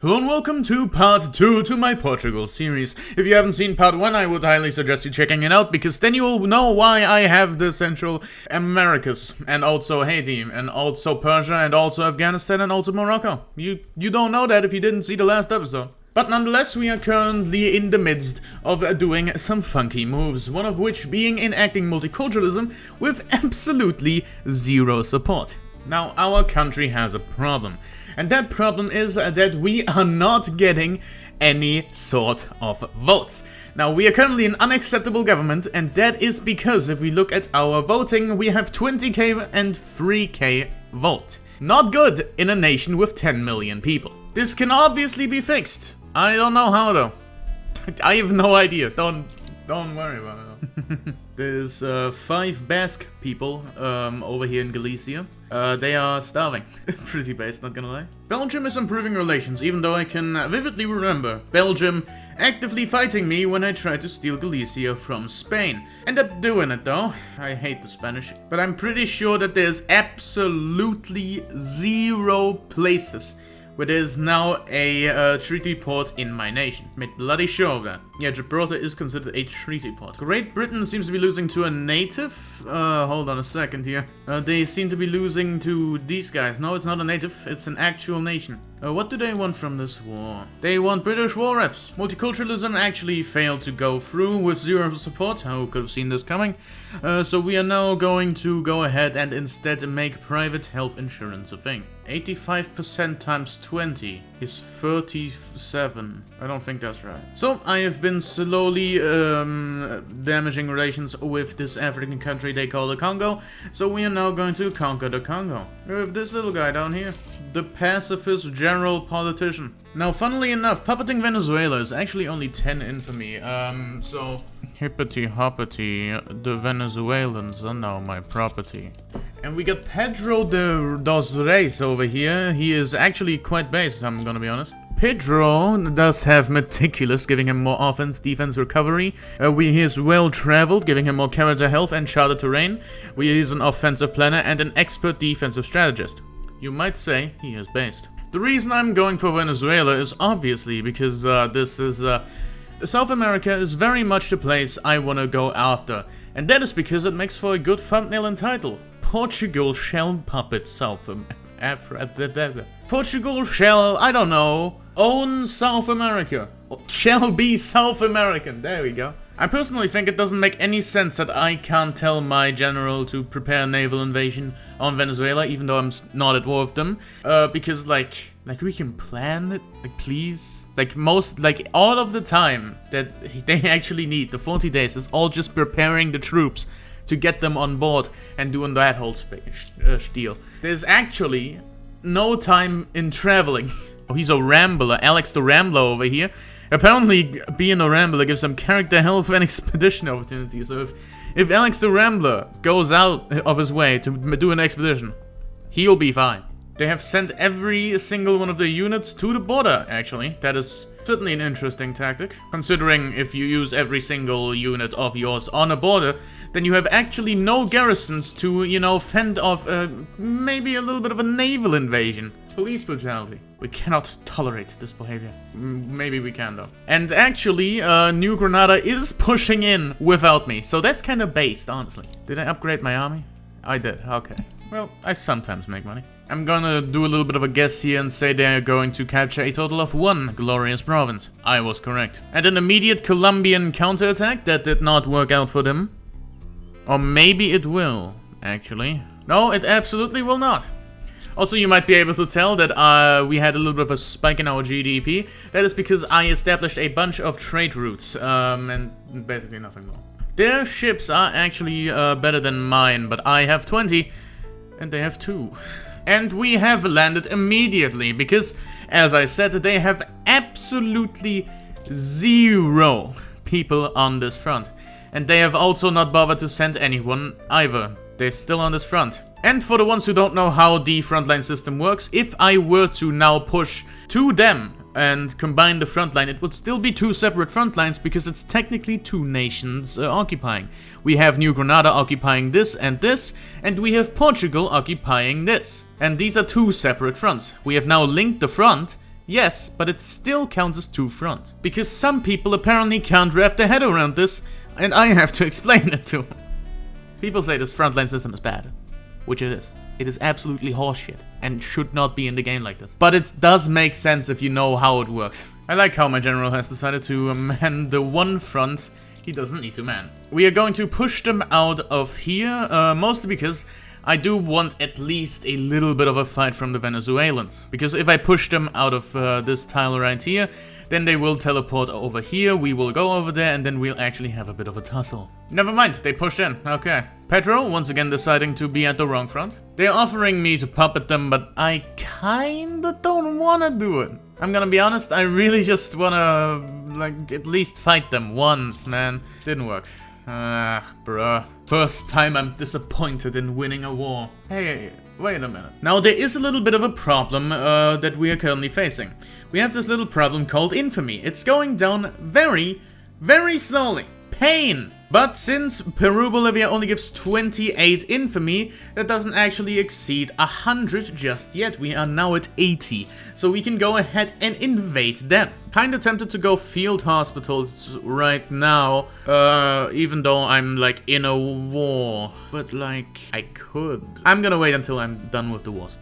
Hello and welcome to part 2 to my Portugal series. If you haven't seen part 1, I would highly suggest you checking it out, because then you will know why I have the Central Americas, and also Haiti, and also Persia, and also Afghanistan, and also Morocco. You don't know that if you didn't see the last episode. But nonetheless, we are currently in the midst of doing some funky moves, one of which being enacting multiculturalism with absolutely zero support. Now, our country has a problem, and that problem is that we are not getting any sort of votes. Now, we are currently an unacceptable government, and that is because if we look at our voting, we have 20k and 3k vote. Not good in a nation with 10 million people. This can obviously be fixed. I don't know how though. I have no idea. Don't worry about it. There's 5 Basque people over here in Galicia. They are starving. Pretty based, not gonna lie. Belgium is improving relations, even though I can vividly remember Belgium actively fighting me when I tried to steal Galicia from Spain. End up doing it though. I hate the Spanish. But I'm pretty sure that there's absolutely 0 places where there's now a treaty port in my nation. Made bloody sure of that. Yeah, Gibraltar is considered a treaty port. Great Britain seems to be losing to a native. Hold on a second here. They seem to be losing to these guys. No, it's not a native, it's an actual nation. What do they want from this war? They want British war reps. Multiculturalism actually failed to go through with 0 support. Who could have seen this coming? So we are now going to go ahead and instead make private health insurance a thing. 85% times 20 is 37. I don't think that's right. So I have been slowly damaging relations with this African country they call the Congo. So we are now going to conquer the Congo. We have this little guy down here. The pacifist general politician. Now, funnily enough, puppeting Venezuela is actually only 10 infamy. So hippity hoppity, the Venezuelans are now my property. And we got Pedro dos Reis over here. He is actually quite based, I'm gonna be honest. Pedro does have meticulous, giving him more offense, defense, recovery. He is well-traveled, giving him more character health and charted terrain. He is an offensive planner and an expert defensive strategist. You might say he is based. The reason I'm going for Venezuela is obviously because South America is very much the place I want to go after. And that is because it makes for a good thumbnail and title. Portugal shall puppet South America. Portugal shall, I don't know, own South America. Shall be South American. There we go. I personally think it doesn't make any sense that I can't tell my general to prepare a naval invasion on Venezuela, even though I'm not at war with them. Because like we can plan it, like please. Like all of the time that they actually need, the 40 days, is all just preparing the troops to get them on board and doing that whole spiel. There's actually no time in traveling. Oh, he's a rambler, Alex the Rambler over here. Apparently, being a rambler gives some character health and expedition opportunities. So if Alex the Rambler goes out of his way to do an expedition, he'll be fine. They have sent every single one of the units to the border, actually. That is certainly an interesting tactic. Considering if you use every single unit of yours on a border, then you have actually no garrisons to, you know, fend off maybe a little bit of a naval invasion. Police brutality. We cannot tolerate this behavior. Maybe we can though. And actually, New Granada is pushing in without me, so that's kind of based, honestly. Did I upgrade my army? I did, okay. Well, I sometimes make money. I'm gonna do a little bit of a guess here and say they're going to capture a total of 1 glorious province. I was correct. And an immediate Colombian counterattack that did not work out for them. Or maybe it will, actually. No, it absolutely will not. Also, you might be able to tell that we had a little bit of a spike in our GDP. That is because I established a bunch of trade routes, and basically nothing more. Their ships are actually better than mine, but I have 20, and they have 2. And we have landed immediately, because, as I said, they have absolutely 0 people on this front. And they have also not bothered to send anyone either. They're still on this front. And for the ones who don't know how the frontline system works, if I were to now push to them and combine the front line, it would still be 2 separate front lines because it's technically 2 nations occupying. We have New Granada occupying this, and we have Portugal occupying this. And these are 2 separate fronts. We have now linked the front Yes, but it still counts as 2 fronts. Because some people apparently can't wrap their head around this, and I have to explain it to them. People say this frontline system is bad, which it is. It is absolutely horseshit, and should not be in the game like this. But it does make sense if you know how it works. I like how my general has decided to man the one front he doesn't need to man. We are going to push them out of here, mostly because I do want at least a little bit of a fight from the Venezuelans. Because if I push them out of this tile right here, then they will teleport over here, we will go over there, and then we'll actually have a bit of a tussle. Never mind, they pushed in, okay. Petro, once again deciding to be at the wrong front. They're offering me to puppet them, but I kinda don't wanna do it. I'm gonna be honest, I really just wanna, like, at least fight them once, man. Didn't work. Bruh. First time I'm disappointed in winning a war. Hey, wait a minute. Now, there is a little bit of a problem that we are currently facing. We have this little problem called infamy. It's going down very, very slowly. Pain! But since Peru Bolivia only gives 28 infamy, that doesn't actually exceed 100 just yet. We are now at 80, so we can go ahead and invade them. Kinda tempted to go field hospitals right now, even though I'm like in a war. But like, I could. I'm gonna wait until I'm done with the wars.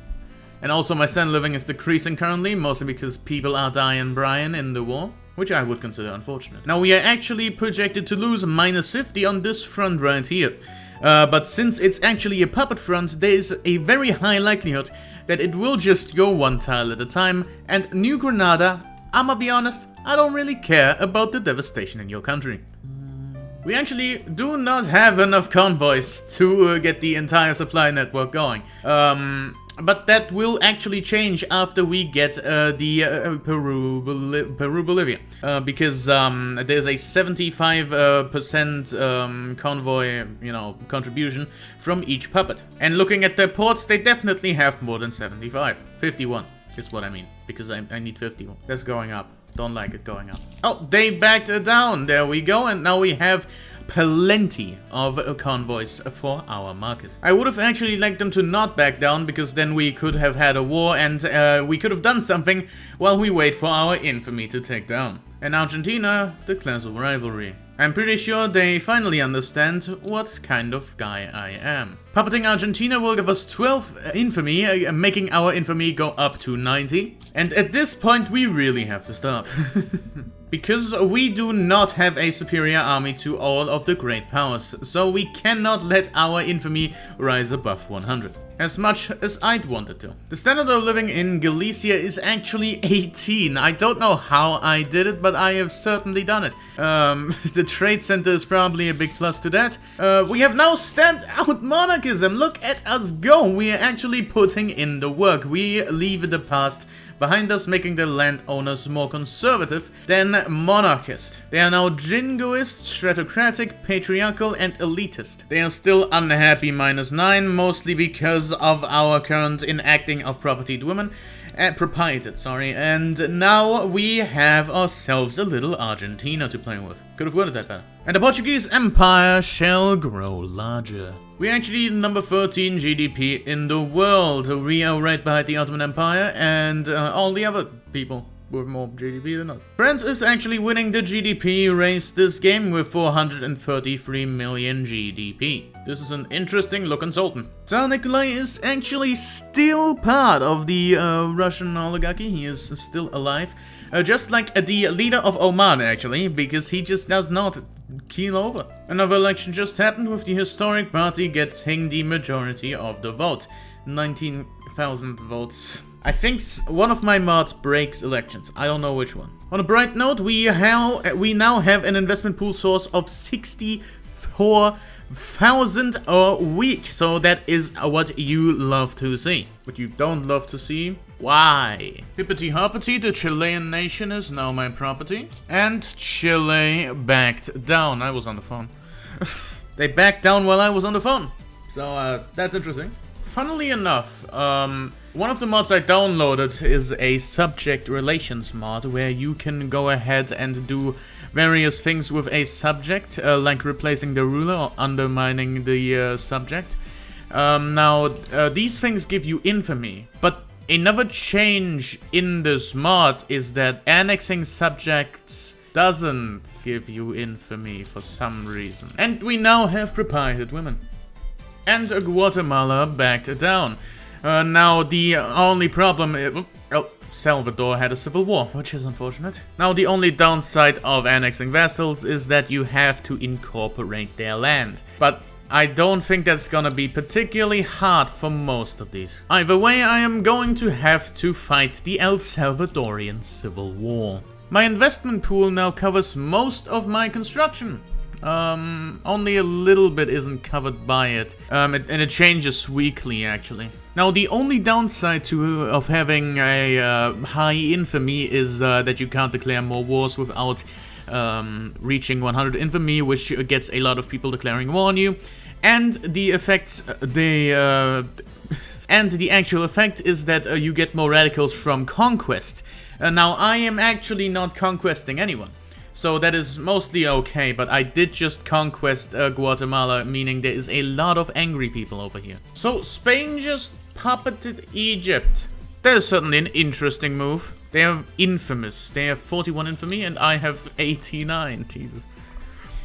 And also my standard living is decreasing currently, mostly because people are dying Brian in the war, which I would consider unfortunate. Now we are actually projected to lose -50 on this front right here. But since it's actually a puppet front, there is a very high likelihood that it will just go one tile at a time, and New Granada, I'ma be honest, I don't really care about the devastation in your country. We actually do not have enough convoys to get the entire supply network going. But that will actually change after we get the Peru Bolivia, because there's a 75% convoy, you know, contribution from each puppet. And looking at their ports, they definitely have more than 75. 51 is what I mean, because I need 51. That's going up. Don't like it going up. Oh, they backed down. There we go. And now we have plenty of convoys for our market. I would have actually liked them to not back down, because then we could have had a war and we could have done something while we wait for our infamy to take down. And Argentina declares a rivalry. I'm pretty sure they finally understand what kind of guy I am. Puppeting Argentina will give us 12 infamy, making our infamy go up to 90. And at this point we really have to stop. Because we do not have a superior army to all of the great powers, so we cannot let our infamy rise above 100. As much as I'd wanted to. The standard of living in Galicia is actually 18. I don't know how I did it, but I have certainly done it. The trade center is probably a big plus to that. We have now stamped out monarchism. Look at us go. We are actually putting in the work. We leave the past behind us, making the landowners more conservative than monarchist. They are now jingoist, stratocratic, patriarchal, and elitist. They are still unhappy -9, mostly because of our current enacting of propertied women, proprietors, sorry, and now we have ourselves a little Argentina to play with. Could have worded that better. And the Portuguese Empire shall grow larger. We're actually number 13 GDP in the world. We are right behind the Ottoman Empire and all the other people with more GDP than us. France is actually winning the GDP race this game with 433 million GDP. This is an interesting looking sultan. Tsar Nikolai is actually still part of the Russian oligarchy. He is still alive. Just like the leader of Oman, actually, because he just does not keel over. Another election just happened with the historic party getting the majority of the vote. 19,000 votes. I think one of my mods breaks elections. I don't know which one. On a bright note, we now have an investment pool source of 64,000 a week. So that is what you love to see. What you don't love to see? Why? Hippity hoppity, the Chilean nation is now my property. And Chile backed down. I was on the phone. They backed down while I was on the phone. So that's interesting. Funnily enough, one of the mods I downloaded is a subject relations mod where you can go ahead and do various things with a subject, like replacing the ruler or undermining the subject. Now, these things give you infamy, but Another change in this mod is that annexing subjects doesn't give you infamy for some reason. And we now have prohibited women. And Guatemala backed down. Now the only problem... El Salvador had a civil war, which is unfortunate. Now the only downside of annexing vassals is that you have to incorporate their land. But I don't think that's gonna be particularly hard for most of these. Either way, I am going to have to fight the El Salvadorian Civil War. My investment pool now covers most of my construction. Only a little bit isn't covered by it. And it changes weekly, actually. Now, the only downside of having a high infamy is that you can't declare more wars without reaching 100 infamy, which gets a lot of people declaring war on you. And the effects, and the actual effect is that you get more radicals from conquest. Now, I am actually not conquesting anyone. So that is mostly okay, but I did just conquest Guatemala, meaning there is a lot of angry people over here. So Spain just puppeted Egypt. That is certainly an interesting move. They are infamous. They have 41 infamy and I have 89. Jesus.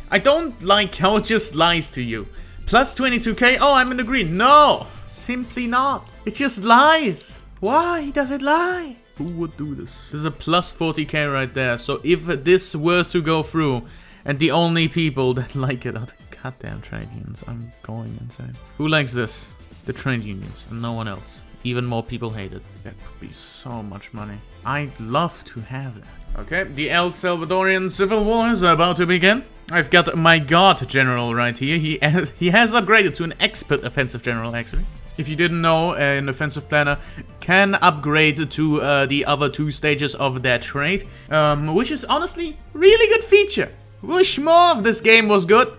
I don't like how it just lies to you. Plus 22k? Oh, I'm in the green. No! Simply not. It just lies. Why does it lie? Who would do this? This is a plus 40k right there. So if this were to go through, and the only people that like it are the goddamn trade unions, I'm going insane. Who likes this? The trade unions, and no one else. Even more people hate it. That would be so much money. I'd love to have that. Okay, the El Salvadorian Civil War is about to begin. I've got my God General right here. He has upgraded to an expert offensive general, actually. If you didn't know, an offensive planner can upgrade to the other two stages of their trait, which is honestly really good feature. Wish more of this game was good.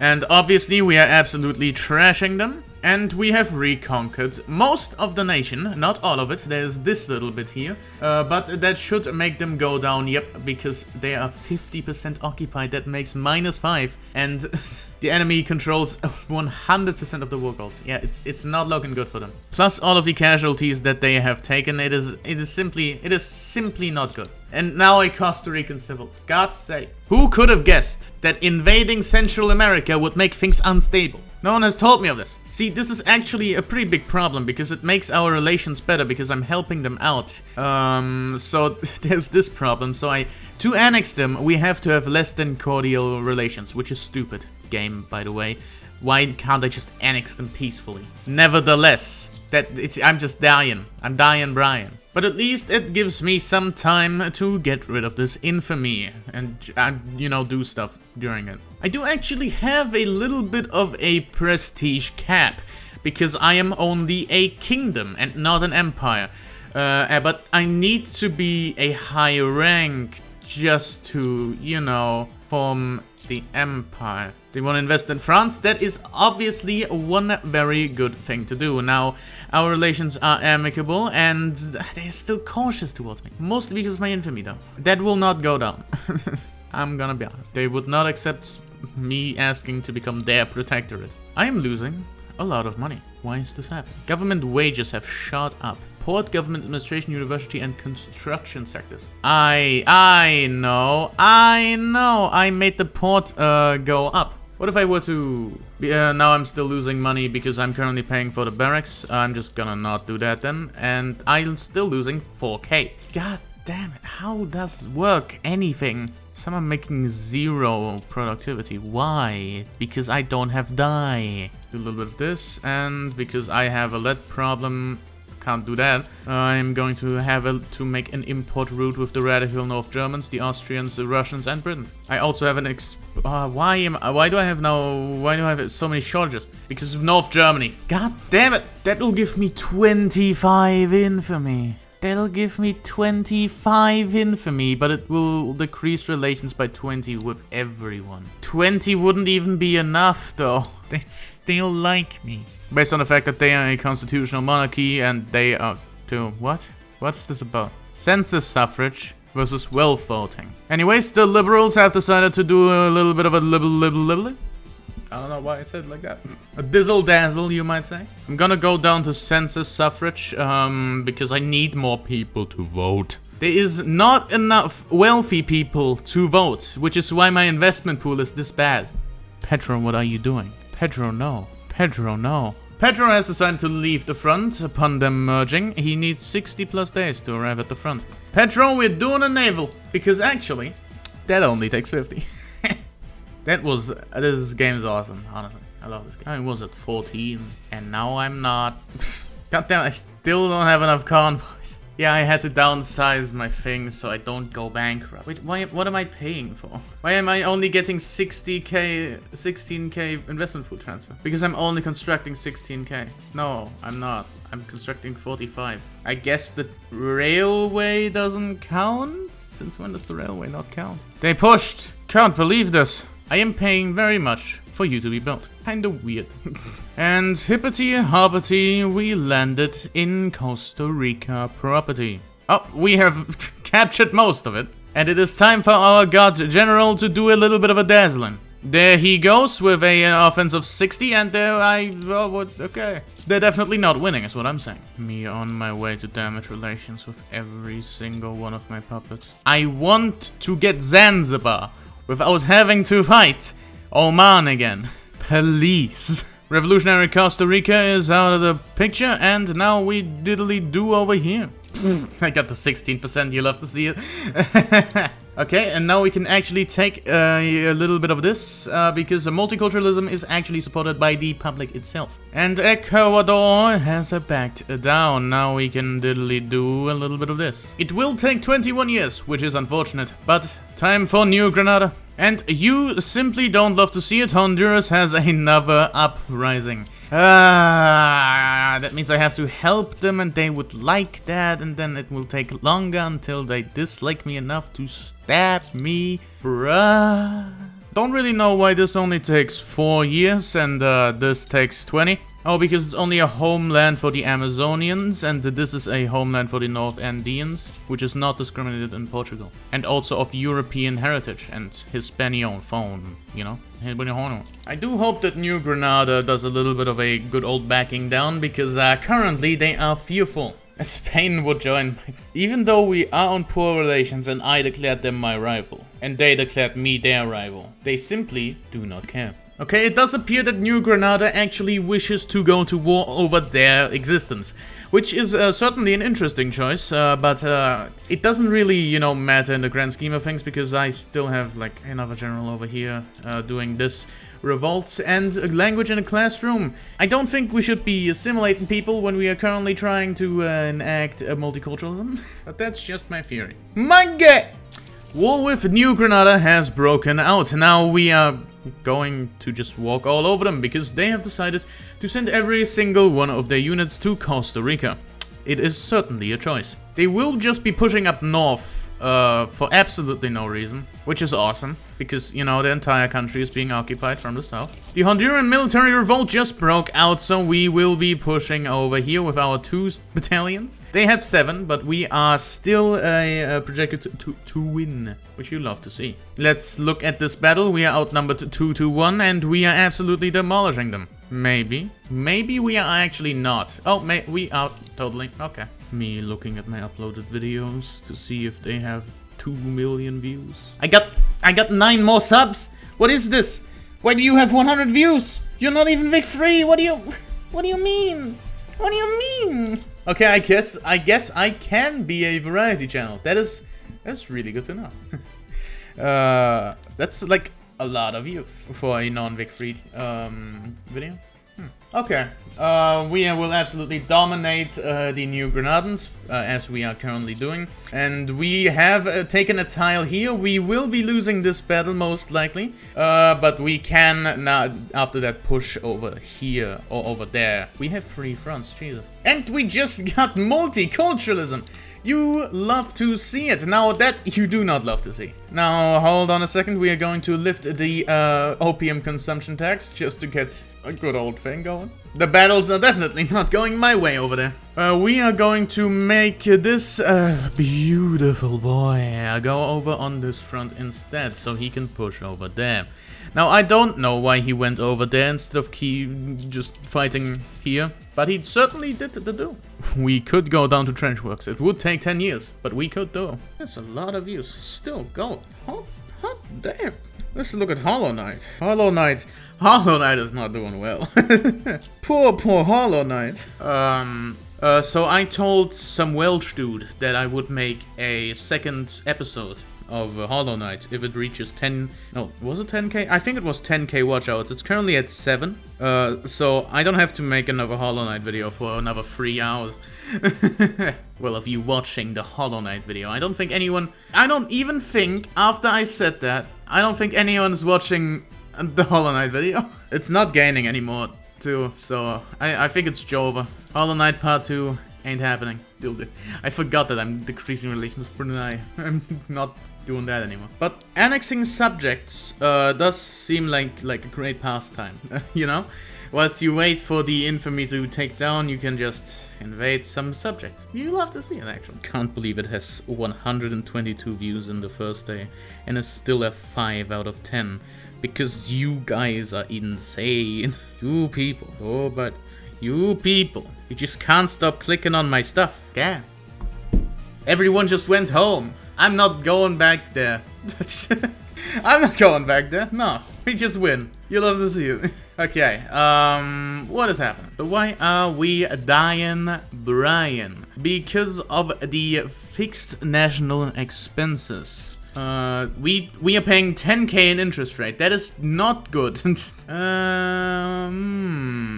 And obviously we are absolutely trashing them. And we have reconquered most of the nation, not all of it, there's this little bit here. But that should make them go down, yep, because they are 50% occupied, that makes -5. And the enemy controls 100% of the war goals. Yeah, it's not looking good for them. Plus all of the casualties that they have taken, it is simply not good. And now a Costa Rican civil. God's sake. Who could have guessed that invading Central America would make things unstable? No one has told me of this. See, this is actually a pretty big problem because it makes our relations better because I'm helping them out. So there's this problem. So to annex them, we have to have less than cordial relations, which is stupid. Game, by the way. Why can't I just annex them peacefully? Nevertheless, I'm just dying. I'm dying, Brian. But at least it gives me some time to get rid of this infamy and, you know, do stuff during it. I do actually have a little bit of a prestige cap because I am only a kingdom and not an empire. But I need to be a high rank just to, you know, form the empire. They want to invest in France? That is obviously one very good thing to do. Now, our relations are amicable and they're still cautious towards me. Mostly because of my infamy though. That will not go down. I'm gonna be honest. They would not accept me asking to become their protectorate. I am losing a lot of money. Why is this happening? Government wages have shot up. Port, government administration, university, and construction sectors. I know. I made the port go up. What if I were to... now I'm still losing money because I'm currently paying for the barracks. I'm just gonna not do that then. And I'm still losing 4k. God damn it. How does work anything? Someone making 0 productivity. Why? Because I don't have dye. Do a little bit of this. And because I have a lead problem... Can't do that. I'm going to have to make an import route with the radical North Germans, the Austrians, the Russians, and Britain. I also have an why do I have so many shortages? Because of North Germany. God damn it! That will give me 25 infamy. That'll give me 25 infamy, but it will decrease relations by 20 with everyone. 20 wouldn't even be enough, though. They'd still like me. Based on the fact that they are a constitutional monarchy and they are too... What? What's this about? Census suffrage versus wealth voting. Anyways, the liberals have decided to do a little bit of a liberal. I don't know why I said it like that. A dizzle dazzle, you might say. I'm gonna go down to census suffrage, because I need more people to vote. There is not enough wealthy people to vote, which is why my investment pool is this bad. Pedro, what are you doing? Pedro, no. Pedro, no. Pedro has decided to leave the front upon them merging. He needs 60 plus days to arrive at the front. Pedro, we're doing a naval, because actually, that only takes 50. This game is awesome, honestly. I love this game. I was at 14, and now I'm not. Goddamn, I still don't have enough convoys. Yeah, I had to downsize my things so I don't go bankrupt. Wait, what am I paying for? Why am I only getting 16k investment food transfer? Because I'm only constructing 16k. No, I'm not. I'm constructing 45. I guess the railway doesn't count? Since when does the railway not count? They pushed. Can't believe this. I am paying very much for you to be built. Kinda weird. And hippity-hoppity, we landed in Costa Rica property. Oh, we have captured most of it. And it is time for our god general to do a little bit of a dazzling. There he goes with an offense of 60, and okay. They're definitely not winning, is what I'm saying. Me on my way to damage relations with every single one of my puppets. I want to get Zanzibar without having to fight Oman again. Please. Revolutionary Costa Rica is out of the picture, and now we diddly do over here. I got the 16%, you love to see it. Okay, and now we can actually take a little bit of this, because multiculturalism is actually supported by the public itself. And Ecuador has backed down. Now we can diddly do a little bit of this. It will take 21 years, which is unfortunate, but time for New Granada. And you simply don't love to see it, Honduras has another uprising. That means I have to help them, and they would like that, and then it will take longer until they dislike me enough to stab me. Bruh. Don't really know why this only takes 4 years and this takes 20. Oh, because it's only a homeland for the Amazonians, and this is a homeland for the North Andeans, which is not discriminated in Portugal. And also of European heritage and Hispanophone, you know? I do hope that New Granada does a little bit of a good old backing down, because currently they are fearful. Spain would join, even though we are on poor relations and I declared them my rival, and they declared me their rival. They simply do not care. Okay, it does appear that New Granada actually wishes to go to war over their existence, which is certainly an interesting choice, but it doesn't really, you know, matter in the grand scheme of things, because I still have, like, another general over here doing this revolt and language in a classroom. I don't think we should be assimilating people when we are currently trying to enact multiculturalism, but that's just my theory. Manga! War with New Granada has broken out. Now we are going to just walk all over them, because they have decided to send every single one of their units to Costa Rica. It is certainly a choice. They will just be pushing up north for absolutely no reason, which is awesome, because, you know, the entire country is being occupied from the south. The Honduran military revolt just broke out, so we will be pushing over here with our 2 battalions. They have 7, but we are still projected to win, which you love to see. Let's look at this battle. We are outnumbered 2-1, and we are absolutely demolishing them. Maybe. Maybe we are actually not. Oh, we are totally. Okay. Me looking at my uploaded videos to see if they have 2 million views. I got 9 more subs. What is this? Why do you have 100 views? You're not even Vic free. What do you mean? What do you mean? Okay, I guess I can be a variety channel. That's really good to know. That's like a lot of views for a non-Vic free video. Okay, we will absolutely dominate the New Granadans, as we are currently doing. And we have taken a tile here. We will be losing this battle most likely, but we can now, after that, push over here or over there. We have 3 fronts, Jesus. And we just got multiculturalism. You love to see it. Now that you do not love to see. Now, hold on a second. We are going to lift the opium consumption tax just to get a good old thing going. The battles are definitely not going my way over there. We are going to make this beautiful boy go over on this front instead, so he can push over there. Now, I don't know why he went over there instead of just fighting here, but he certainly did the do. We could go down to trench works. It would take 10 years, but we could do. There's a lot of views. Still going. Hot damn. Let's look at Hollow Knight. Hollow Knight is not doing well. poor Hollow Knight. So I told some Welsh dude that I would make a second episode of Hollow Knight if it reaches 10... No, was it 10k? I think it was 10k watch hours. It's currently at 7. So I don't have to make another Hollow Knight video for another 3 hours. Well, of you watching the Hollow Knight video. I don't even think, after I said that, I don't think anyone's watching the Hollow Knight video. It's not gaining anymore, too, so I think it's over. Hollow Knight Part 2 ain't happening. I forgot that I'm decreasing relations with Brunei. I'm not doing that anymore. But annexing subjects does seem like a great pastime, you know? Whilst you wait for the infamy to take down, you can just invade some subject. You love to see it, actually. Can't believe it has 122 views in the first day, and it's still a 5 out of 10. Because you guys are insane. You people. Oh, but you people. You just can't stop clicking on my stuff. Yeah. Everyone just went home. I'm not going back there. I'm not going back there. No. We just win. You love to see it. Okay, what is happening? Why are we dying, Brian? Because of the fixed national expenses. We are paying 10k in interest rate. That is not good.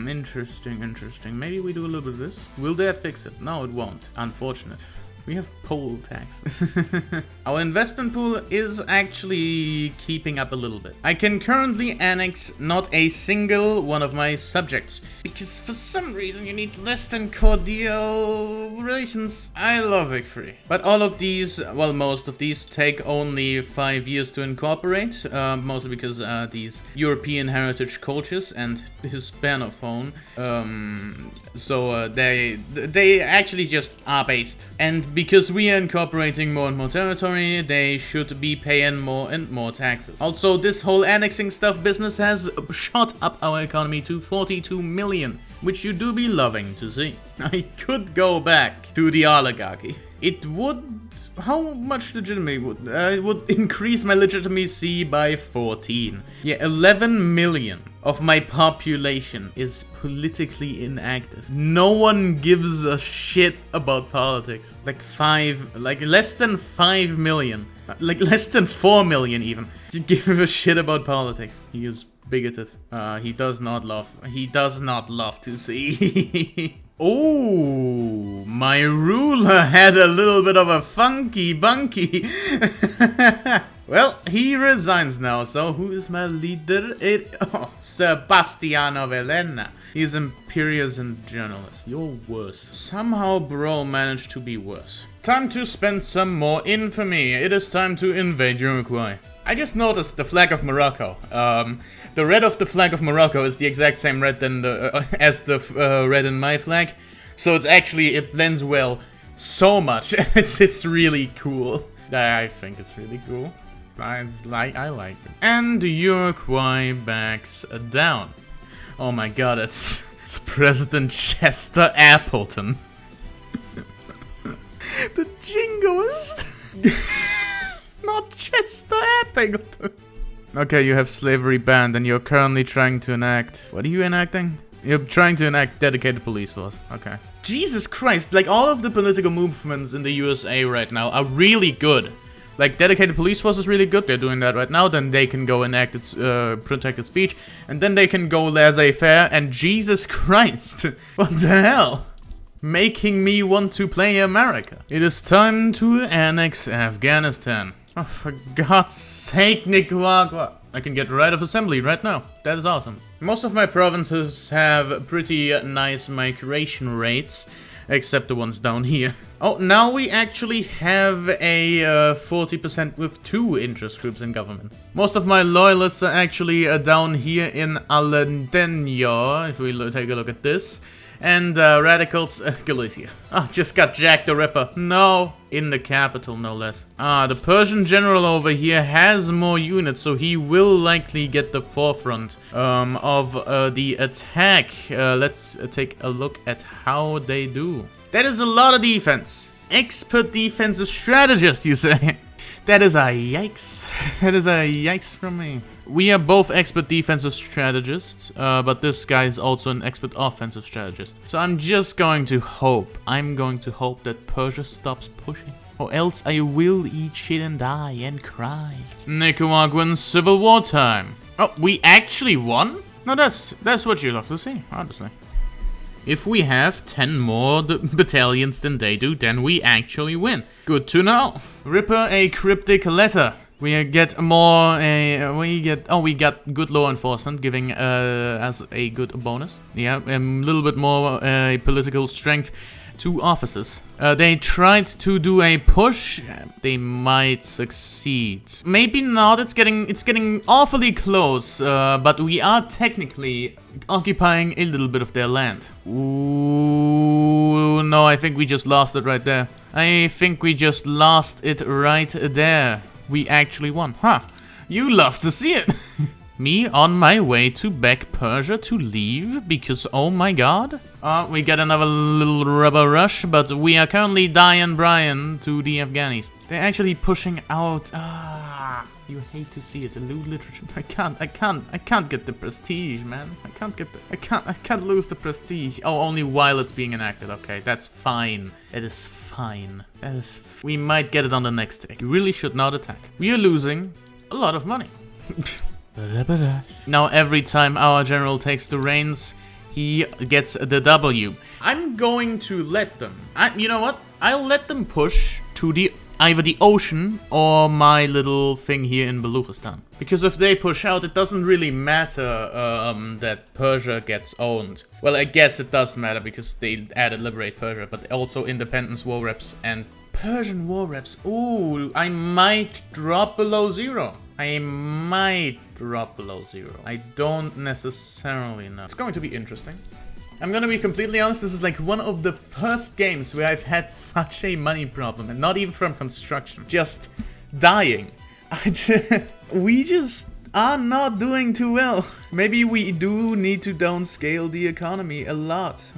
Interesting. Maybe we do a little bit of this. Will that fix it? No, it won't. Unfortunate. We have poll tax. Our investment pool is actually keeping up a little bit. I can currently annex not a single one of my subjects, because for some reason you need less than cordial relations. I love victory. But all of these, well, most of these take only 5 years to incorporate, mostly because these European heritage cultures and Hispanophone, so they actually just are based. And because we are incorporating more and more territory, they should be paying more and more taxes. Also, this whole annexing stuff business has shot up our economy to 42 million, which you do be loving to see. I could go back to the oligarchy. It would... How much legitimacy would... it would increase my legitimacy by 14. Yeah, 11 million of my population is politically inactive. No one gives a shit about politics. Like less than 5 million. Like less than 4 million even. You give a shit about politics. He is bigoted. He does not love to see. Oh, my ruler had a little bit of a funky bunky. Well, he resigns now, so who is my leader? Sebastiano Velena. He's imperious and journalist. You're worse. Somehow bro managed to be worse. Time to spend some more infamy. It is time to invade Uruguay. I just noticed the flag of Morocco. The red of the flag of Morocco is the exact same red as the red in my flag. So it blends well so much. It's really cool. I think it's really cool. I like it. And Uruguay backs down. Oh my god, it's President Chester Appleton. The jingoist. Not Chester Appleton. Okay, you have slavery banned and you're currently trying to enact... What are you enacting? You're trying to enact dedicated police force. Okay. Jesus Christ, like all of the political movements in the USA right now are really good. Like, dedicated police force is really good, they're doing that right now, then they can go enact its protected speech, and then they can go laissez-faire, and Jesus Christ, what the hell? Making me want to play America. It is time to annex Afghanistan. Oh, for God's sake, Nicaragua. I can get right of assembly right now. That is awesome. Most of my provinces have pretty nice migration rates. except the ones down here. Oh, now we actually have a 40% with 2 interest groups in government. Most of my loyalists are actually down here in Alentejo, if we take a look at this. And radicals, Galicia. Oh, just got Jack the Ripper. No, in the capital, no less. The Persian general over here has more units, so he will likely get the forefront of the attack. Let's take a look at how they do. That is a lot of defense. Expert defensive strategist, you say? That is a yikes. That is a yikes from me. We are both expert defensive strategists, but this guy is also an expert offensive strategist. So I'm just going to hope. I'm going to hope that Persia stops pushing. Or else I will eat shit and die and cry. Nicaraguan civil war time. Oh, we actually won? No, that's what you love to see, honestly. If we have 10 more battalions than they do, then we actually win. Good to know. Ripper a cryptic letter. We get more, we got good law enforcement, giving us a good bonus. Yeah, a little bit more political strength to officers. They tried to do a push. They might succeed. Maybe not. It's getting awfully close. But we are technically occupying a little bit of their land. Ooh, no, I think we just lost it right there. I think we just lost it right there. We actually won. Huh. You love to see it. Me on my way to beg Persia to leave because, oh my god. We got another little rubber rush, but we are currently dying Brian to the Afghanis. They're actually pushing out. You hate to see it. The loot literature. I can't get the prestige, man. I can't lose the prestige. Oh, only while it's being enacted. Okay, that's fine. It is fine. We might get it on the next take. You really should not attack. We are losing a lot of money. Now every time our general takes the reins, he gets the W. I'm going to let them. You know what? I'll let them push to either the ocean or my little thing here in Baluchistan. Because if they push out, it doesn't really matter that Persia gets owned. Well, I guess it does matter because they added Liberate Persia, but also Independence War Reps and Persian War Reps. Ooh, I might drop below 0. I might drop below 0. I don't necessarily know. It's going to be interesting. I'm gonna be completely honest, this is like one of the first games where I've had such a money problem, and not even from construction, just dying. We just are not doing too well. Maybe we do need to downscale the economy a lot.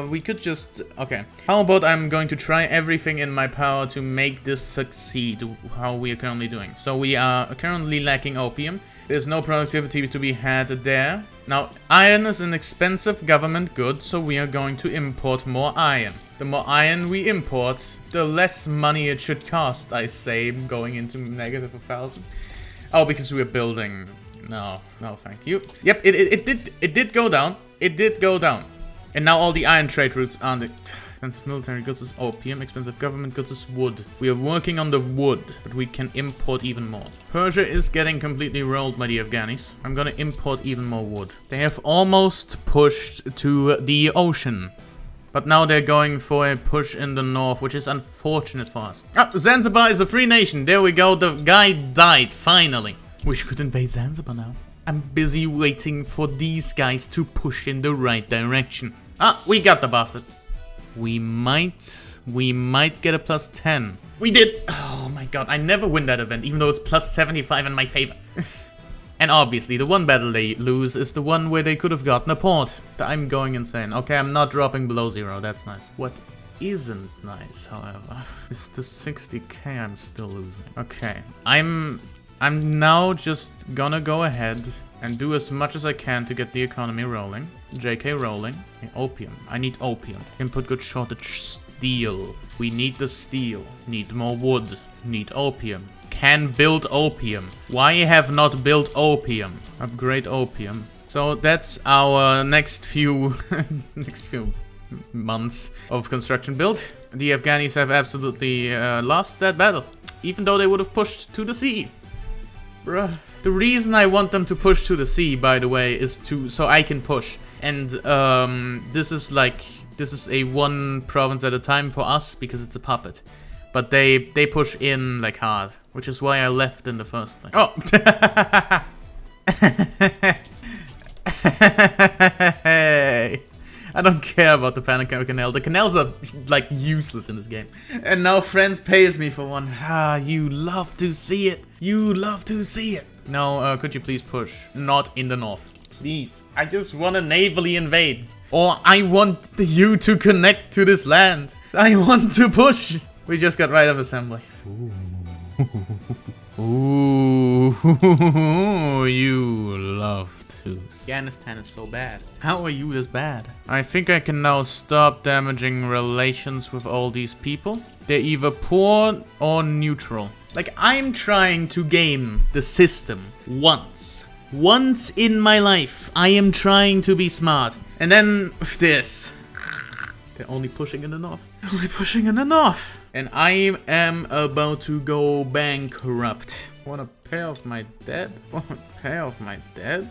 We could just... Okay. How about I'm going to try everything in my power to make this succeed, how we are currently doing. So we are currently lacking opium. There's no productivity to be had there. Now, iron is an expensive government good, so we are going to import more iron. The more iron we import, the less money it should cost, I say, going into negative 1,000. Oh, because we're building... No, thank you. Yep, it did go down. It did go down. And now all the iron trade routes are the... Expensive military goods is opium, expensive government goods is wood. We are working on the wood, but we can import even more. Persia is getting completely rolled by the Afghanis. I'm gonna import even more wood. They have almost pushed to the ocean. But now they're going for a push in the north, which is unfortunate for us. Ah, Zanzibar is a free nation. There we go. The guy died, finally. Wish we could invade Zanzibar now. I'm busy waiting for these guys to push in the right direction. Ah, we got the bastard. We might get a plus 10. We did! Oh my god, I never win that event, even though it's plus 75 in my favor. And obviously, the one battle they lose is the one where they could have gotten a port. I'm going insane. Okay, I'm not dropping below 0, that's nice. What isn't nice, however, is the 60k I'm still losing. Okay, I'm now just gonna go ahead and do as much as I can to get the economy rolling. JK rolling. Okay, opium. I need opium. Input goods shortage. Steel. We need the steel. Need more wood. Need opium. Can build opium. Why have not built opium? Upgrade opium. So that's our next few months of construction build. The Afghanis have absolutely lost that battle, even though they would have pushed to the sea. Bruh. The reason I want them to push to the sea, by the way, is so I can push. And this is like This is a one province at a time for us because it's a puppet. But they push in like hard, which is why I left in the first place. Oh! Hey! I don't care about the Panama Canal. The canals are like useless in this game. And now France pays me for one. Ah, you love to see it. You love to see it. Now, could you please push? Not in the north. Please. I just want to navally invade. Or I want you to connect to this land. I want to push. We just got right of assembly. Ooh. Ooh. You love to. Afghanistan is so bad. How are you this bad? I think I can now stop damaging relations with all these people. They're either poor or neutral. Like, I'm trying to game the system once. Once in my life, I am trying to be smart. And then this. They're only pushing in the north. Only pushing in the north. And I am about to go bankrupt. Wanna pay off my debt? Wanna pay off my debt?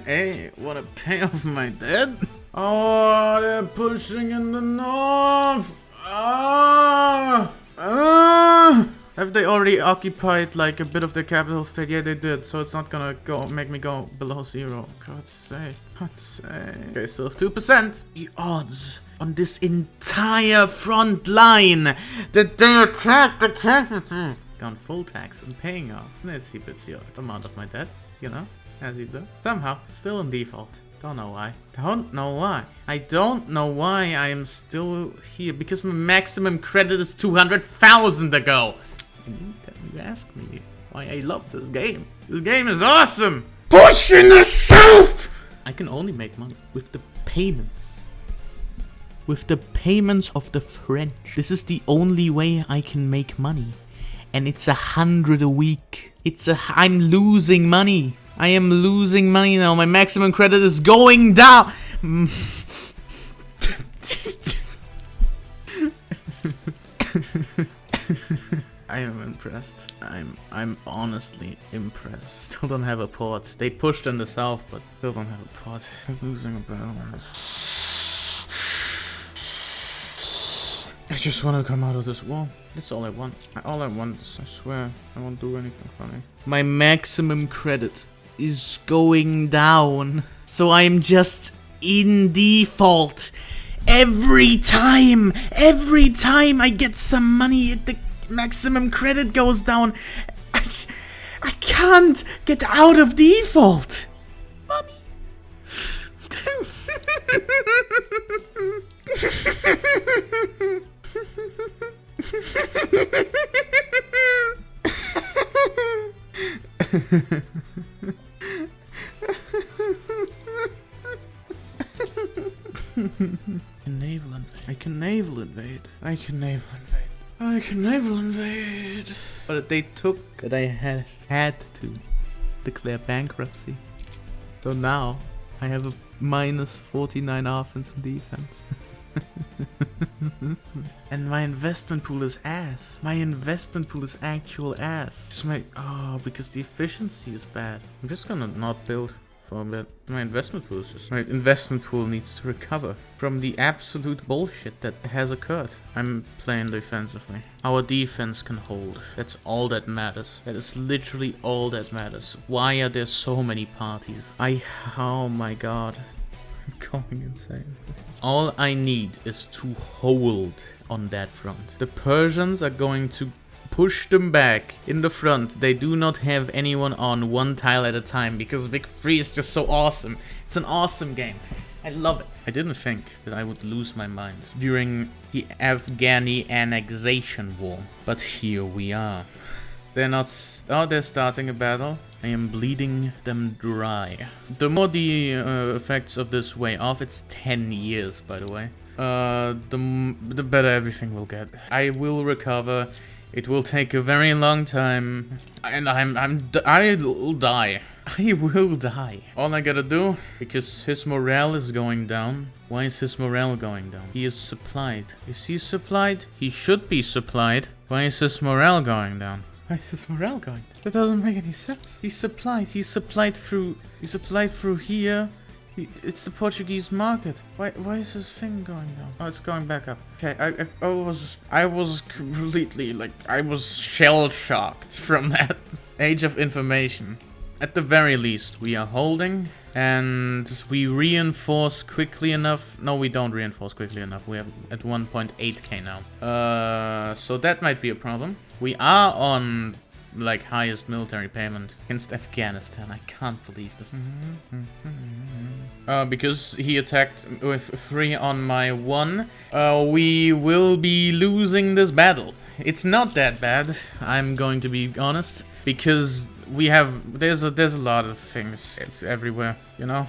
Hey, wanna pay off my debt? Oh, they're pushing in the north. Have they already occupied like a bit of the capital state? Yeah, they did. So it's not gonna make me go below 0. God's sake. God's sake. Okay, still have 2%. The odds on this entire front line that they attack the capital. Gone full tax and paying off. Let's see if it's the amount of my debt, you know, as you do. Somehow, still in default. Don't know why. Don't know why. I don't know why I am still here. Because my maximum credit is 200,000 ago. You ask me why I love this game. This game is awesome. Push in the south! I can only make money with the payments. With the payments of the French. This is the only way I can make money. And it's 100 a week. I'm losing money. I am losing money now. My maximum credit is going down. I am impressed. I'm honestly impressed. Still don't have a port. They pushed in the south, but still don't have a port. I'm losing a battle. I just want to come out of this war. That's all I want. All I want is, I swear, I won't do anything funny. My maximum credit is going down. So I'm just in default. Every time I get some money, the maximum credit goes down. I can't get out of default. Money. I can naval invade. But they took that I had to declare bankruptcy. So now I have a minus 49 offense and defense. And my investment pool is ass. My investment pool is actual ass. Because the efficiency is bad. I'm just gonna not build for a bit. My investment pool is just... My investment pool needs to recover from the absolute bullshit that has occurred. I'm playing defensively. Our defense can hold. That's all that matters. That is literally all that matters. Why are there so many parties? Oh my god. I'm going insane. All I need is to hold on that front. The Persians are going to push them back in the front. They do not have anyone on one tile at a time because Vic 3 is just so awesome. It's an awesome game. I love it. I didn't think that I would lose my mind during the Afghani annexation war. But here we are. They're not... they're starting a battle. I am bleeding them dry. The more the effects of this weigh off, it's 10 years, by the way, the better everything will get. I will recover. It will take a very long time, and I'll die. I will die. All I gotta do, because his morale is going down. Why is his morale going down? He is supplied. Is he supplied? He should be supplied. Why is his morale going down? Why is his morale going? That doesn't make any sense. He's supplied. He's supplied through here. It's the Portuguese market. Why is this thing going down? Oh, it's going back up. Okay, I was completely, like, I was shell-shocked from that age of information. At the very least, we are holding, and we reinforce quickly enough. No, we don't reinforce quickly enough. We have at 1.8k now. So that might be a problem. We are on, like, highest military payment against Afghanistan. I can't believe this. Because he attacked with 3 on my 1, we will be losing this battle. It's not that bad, I'm going to be honest, because we have, there's a lot of things everywhere, you know?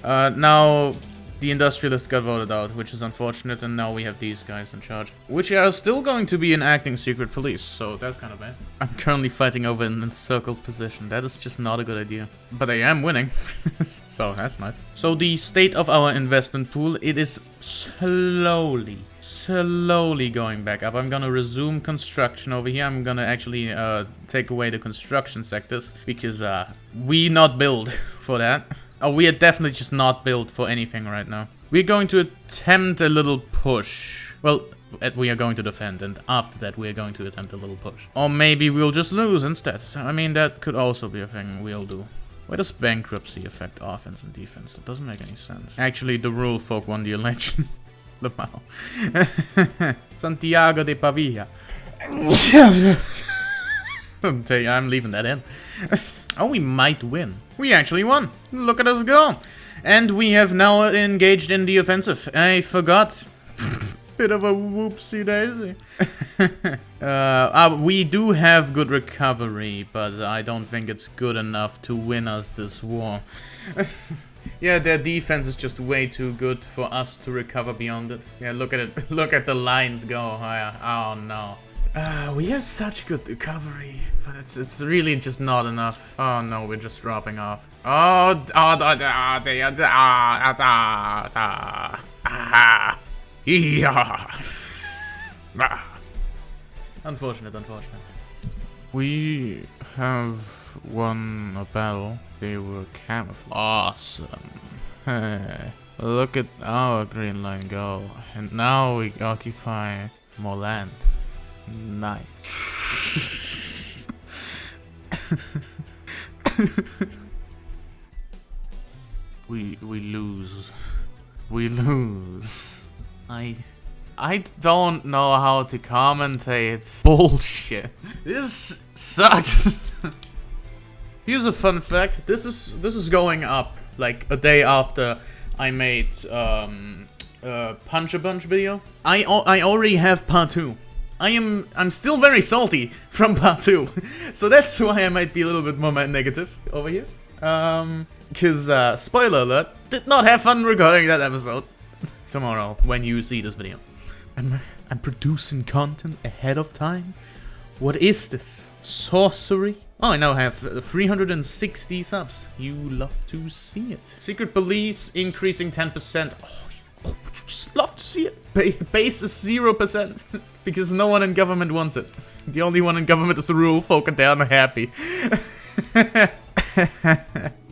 Now the industrialists got voted out, which is unfortunate, and now we have these guys in charge, which are still going to be enacting secret police, so that's kind of bad. I'm currently fighting over an encircled position. That is just not a good idea, but I am winning, so that's nice. So the state of our investment pool, it is slowly going back up. I'm gonna resume construction over here. I'm gonna actually take away the construction sectors, because we not build for that. Oh, we are definitely just not built for anything right now. We're going to attempt a little push. Well, we are going to defend, and after that we are going to attempt a little push. Or maybe we'll just lose instead. I mean, that could also be a thing we'll do. Why does bankruptcy affect offense and defense? That doesn't make any sense. Actually, the rural folk won the election. Lamau. Santiago de Pavia. I'm leaving that in. Oh, we might win. We actually won. Look at us go. And we have now engaged in the offensive. I forgot. Bit of a whoopsie daisy. We do have good recovery, but I don't think it's good enough to win us this war. Yeah, their defense is just way too good for us to recover beyond it. Yeah, look at it. Look at the lines go. Oh no. We have such good recovery, but it's really just not enough. Oh no, we're just dropping off. Oh, unfortunate. We have won a battle. They were camouflaged. Awesome. Look at our green line go. And now we occupy more land. Nice. We lose. We lose. I don't know how to commentate. Bullshit. This sucks. Here's a fun fact. This is going up like a day after I made Punch a Bunch video. I already have part 2. I'm still very salty from part 2. So that's why I might be a little bit more negative over here. Cause spoiler alert, did not have fun recording that episode. Tomorrow when you see this video. I'm producing content ahead of time. What is this? Sorcery? Oh, I now have 360 subs. You love to see it. Secret police increasing 10%. Oh, you just love to see it. Base is 0% because no one in government wants it. The only one in government is the rural folk, and they're unhappy.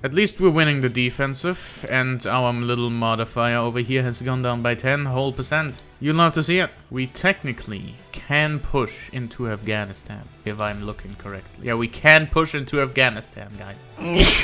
At least we're winning the defensive, and our little modifier over here has gone down by 10%. You'll love to see it. We technically can push into Afghanistan, if I'm looking correctly. Yeah, we can push into Afghanistan, guys.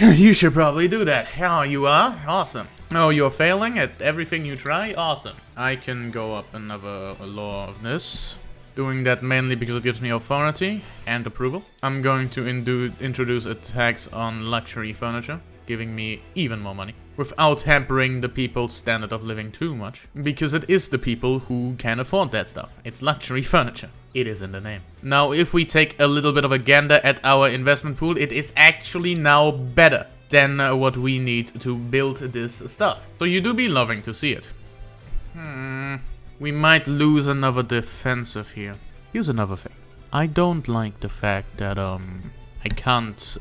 You should probably do that. Oh, you are? Awesome. Oh, you're failing at everything you try? Awesome. I can go up another law of this. Doing that mainly because it gives me authority and approval. I'm going to introduce a tax on luxury furniture, giving me even more money, without hampering the people's standard of living too much, because it is the people who can afford that stuff. It's luxury furniture. It is in the name. Now, if we take a little bit of a gander at our investment pool, it is actually now better than what we need to build this stuff. So you do be loving to see it. We might lose another defensive here. Here's another thing. I don't like the fact that I can't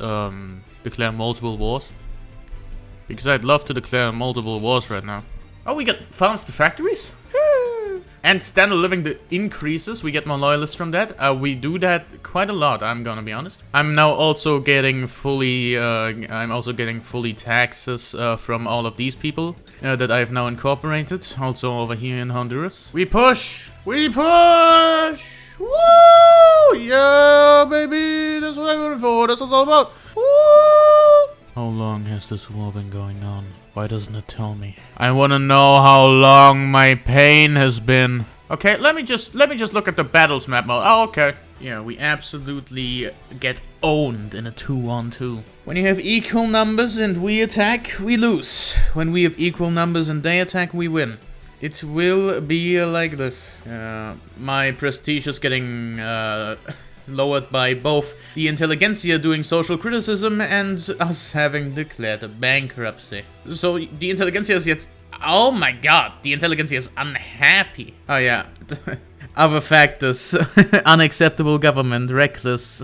declare multiple wars. Because I'd love to declare multiple wars right now. Oh, we got farms to factories? And standard of living increases. We get more loyalists from that. We do that quite a lot, I'm gonna be honest. I'm now also getting fully, taxes from all of these people that I've now incorporated. Also over here in Honduras. We push! We push! Woo! Yeah, baby! That's what I'm going for. That's what it's all about. Woo! How long has this war been going on? Why doesn't it tell me? I wanna know how long my pain has been. Okay, let me just look at the battles map mode. Oh, okay. Yeah, we absolutely get owned in a 2-on-2. When you have equal numbers and we attack, we lose. When we have equal numbers and they attack, we win. It will be like this. My prestige is getting lowered by both the intelligentsia doing social criticism and us having declared a bankruptcy. So the intelligentsia is yet... Oh my god, the intelligentsia is unhappy. Oh yeah. Other factors. Unacceptable government, reckless,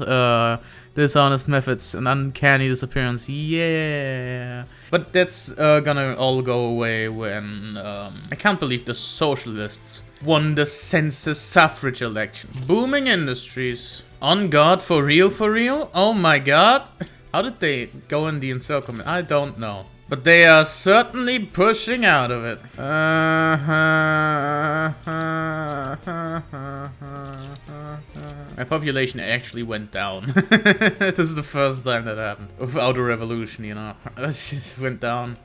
dishonest methods, and uncanny disappearance. Yeah. But that's gonna all go away when... I can't believe the socialists won the census suffrage election. Booming industries. On God, for real, for real? Oh my god. How did they go in the encirclement? I don't know. But they are certainly pushing out of it. My population actually went down. This is the first time that happened. Without a revolution, you know. It just went down.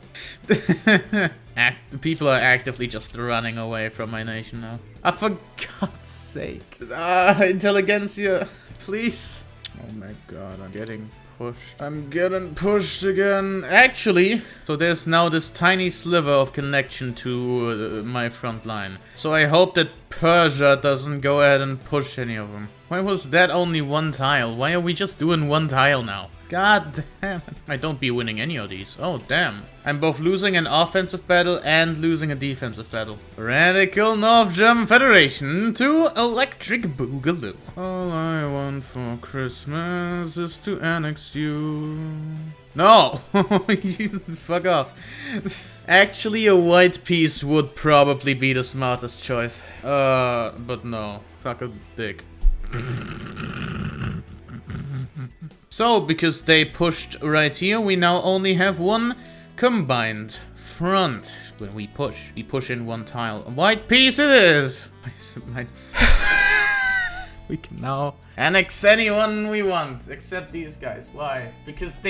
People are actively just running away from my nation now. For God's sake. Intelligentsia, please. Oh my god, I'm getting pushed. I'm getting pushed again. Actually, so there's now this tiny sliver of connection to my front line. So I hope that Persia doesn't go ahead and push any of them. Why was that only one tile? Why are we just doing one tile now? God damn. I don't be winning any of these. Oh, damn. I'm both losing an offensive battle and losing a defensive battle. Radical North German Federation to Electric Boogaloo. All I want for Christmas is to annex you. No! Fuck off. Actually, a white piece would probably be the smartest choice. But no. Suck a dick. So, because they pushed right here, we now only have one combined front. When we push in one tile. A white piece it is! We can now annex anyone we want, except these guys. Why? Because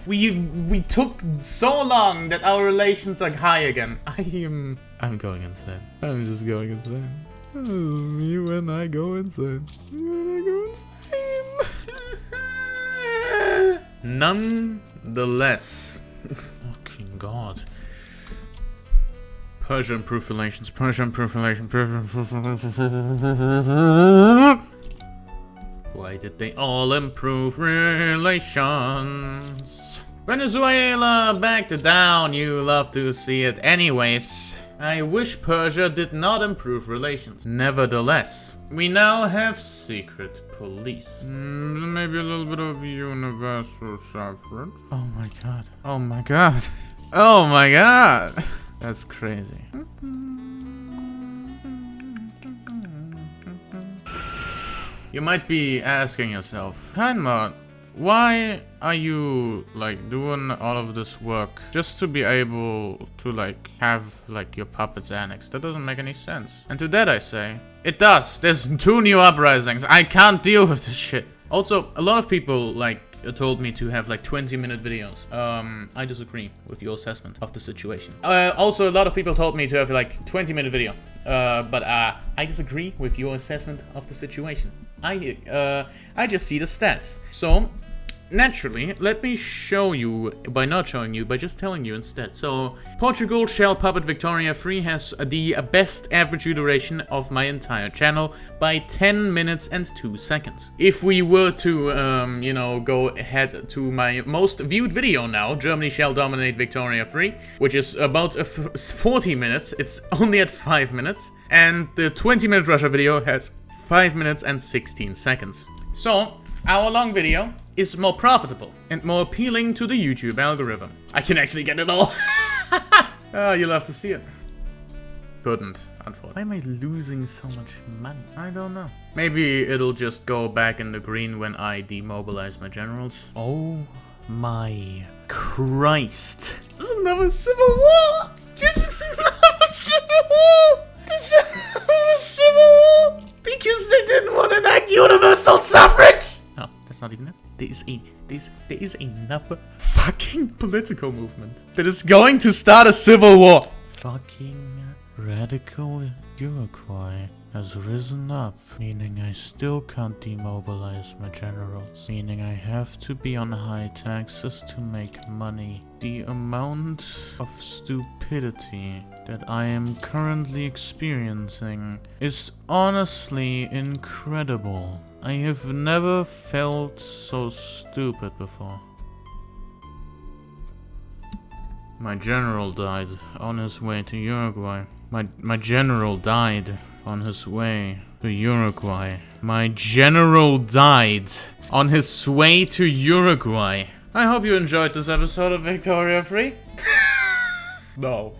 we took so long that our relations are high again. I'm going insane. I'm just going insane. Me when I go insane. Nonetheless. Fucking god. Persia improved relations. Persia improved relations. Why did they all improve relations? Venezuela backed down. You love to see it. Anyways, I wish Persia did not improve relations. Nevertheless, we now have secret police. Maybe a little bit of universal suffrage. Oh my god. Oh my god. Oh my god. That's crazy. You might be asking yourself, Hanma, why are you like doing all of this work just to be able to like have like your puppets annexed? That doesn't make any sense. And to that I say, it does. There's 2 new uprisings. I can't deal with this shit. Also, a lot of people like told me to have like 20-minute videos. I disagree with your assessment of the situation. Also, a lot of people told me to have like 20-minute video. But I disagree with your assessment of the situation. I just see the stats. So, naturally, let me show you, by not showing you, by just telling you instead. So, Portugal Shell Puppet Victoria 3 has the best average view duration of my entire channel by 10 minutes and 2 seconds. If we were to, you know, go ahead to my most viewed video now, Germany Shall Dominate Victoria 3, which is about 40 minutes, it's only at 5 minutes, and the 20-minute Russia video has 5 minutes and 16 seconds. So, our long video is more profitable and more appealing to the YouTube algorithm. I can actually get it all. Oh, you'll have to see it. Couldn't. unfortunately. Why am I losing so much money? I don't know. Maybe it'll just go back in the green when I demobilize my generals. Oh my Christ. This is another civil war! This is another civil war! This is another civil war! Because they didn't want to enact universal suffrage! No, that's not even it. There is another fucking political movement that is going to start a civil war. Fucking radical Uruguay has risen up, meaning I still can't demobilize my generals, meaning I have to be on high taxes to make money. The amount of stupidity that I am currently experiencing is honestly incredible. I have never felt so stupid before. My general died on his way to Uruguay. My general died on his way to Uruguay. My general died on his way to Uruguay. I hope you enjoyed this episode of Victoria Free. No.